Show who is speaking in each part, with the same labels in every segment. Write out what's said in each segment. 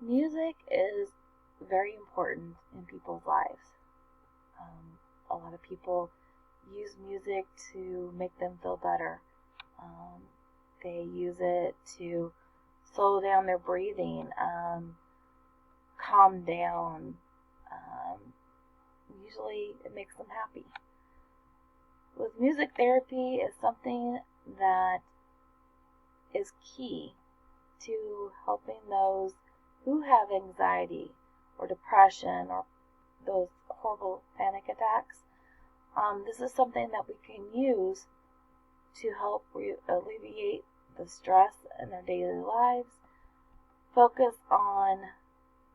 Speaker 1: Music is very important in people's lives. A lot of people use music to make them feel better. Um, they use it to slow down their breathing, calm down. Um, Usually it makes them happy. With music therapy is something that is key to helping those who have anxiety or depression or those horrible panic attacks. This is something that we can use to help alleviate the stress in their daily lives, focus on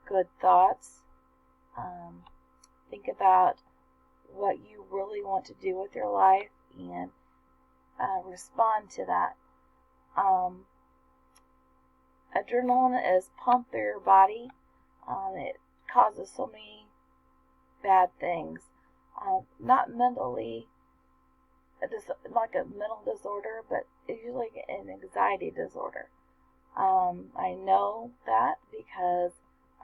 Speaker 1: good thoughts, um, think about what you really want to do with your life and respond to that. Um, Adrenaline is pumped through your body. It causes so many bad things. Not mentally, like a mental disorder, but usually an anxiety disorder. I know that because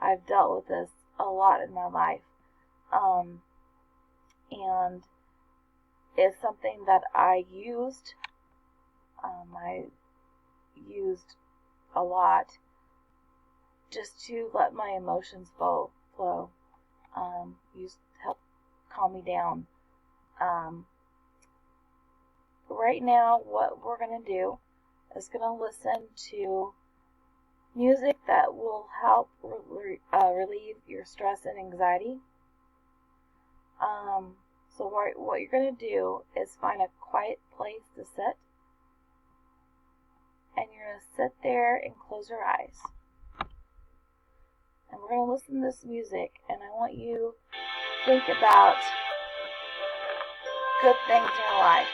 Speaker 1: I've dealt with this a lot in my life. Um, and it's something that I used a lot just to let my emotions flow. Used to help calm me down. Um, right now, what we're going to do is going to listen to music that will help relieve your stress and anxiety. So what you're going to do is find a quiet place to sit, and you're going to sit there and close your eyes. And we're going to listen to this music, and I want you to think about good things in your life.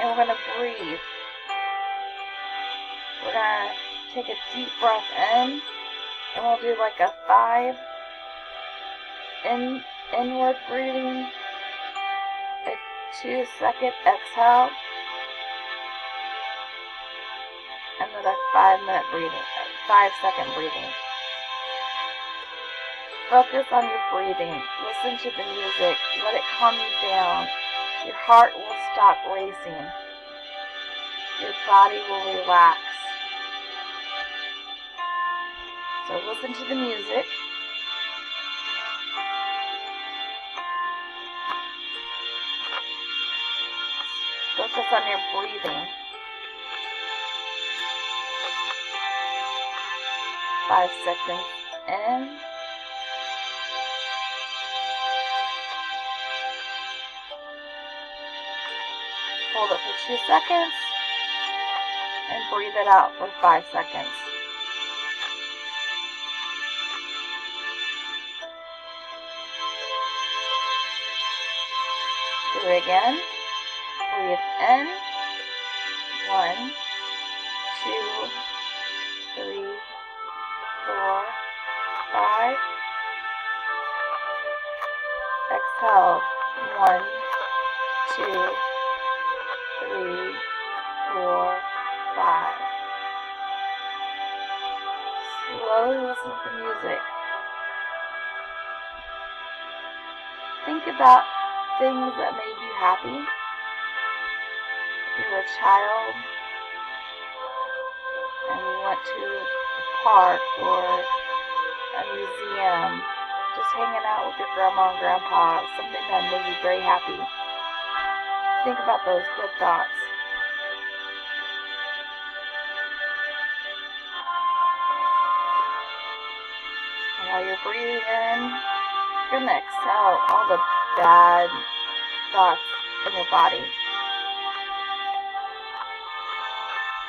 Speaker 1: And we're going to breathe. We're going to take a deep breath in, and we'll do like a 5 inward breathing, a 2-second exhale, another 5-minute breathing, 5-second breathing. Focus on your breathing. Listen to the music. Let it calm you down. Your heart will stop racing. Your body will relax. So listen to the music. Focus on your breathing. 5 seconds in. Hold it for 2 seconds. And breathe it out for 5 seconds. Do it again. Breathe in. 1, 2, 3, 4, 5. Exhale. 1, 2, 3, 4, 5. Slowly listen to the music. Think about things that made you happy. If you were a child and you went to a park or a museum, just hanging out with your grandma and grandpa, something that made you very happy. Think about those good thoughts. And while you're breathing in, you're going to exhale all the bad thoughts in your body.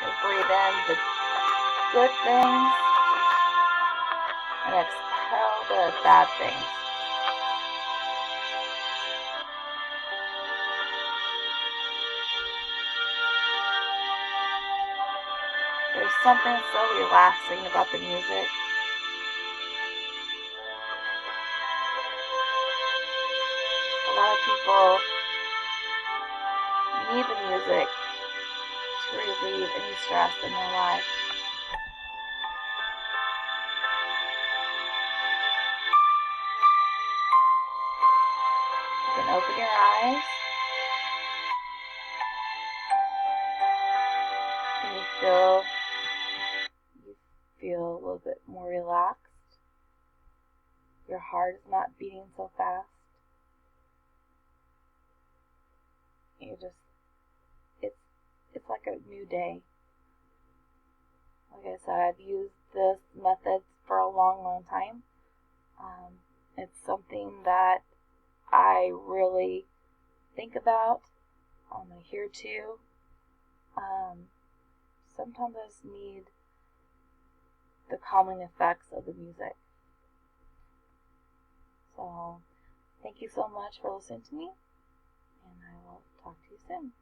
Speaker 1: You breathe in the good things and exhale the bad things. There's something so relaxing about the music. A lot of people need the music to relieve any stress in their life. open your eyes. And you feel a little bit more relaxed. Your heart is not beating so fast. It's like a new day. Like I said, I've used this method for a long time. It's something that I really think about. I adhere to. Sometimes I just need the calming effects of the music. So, thank you so much for listening to me, and I will talk to you soon.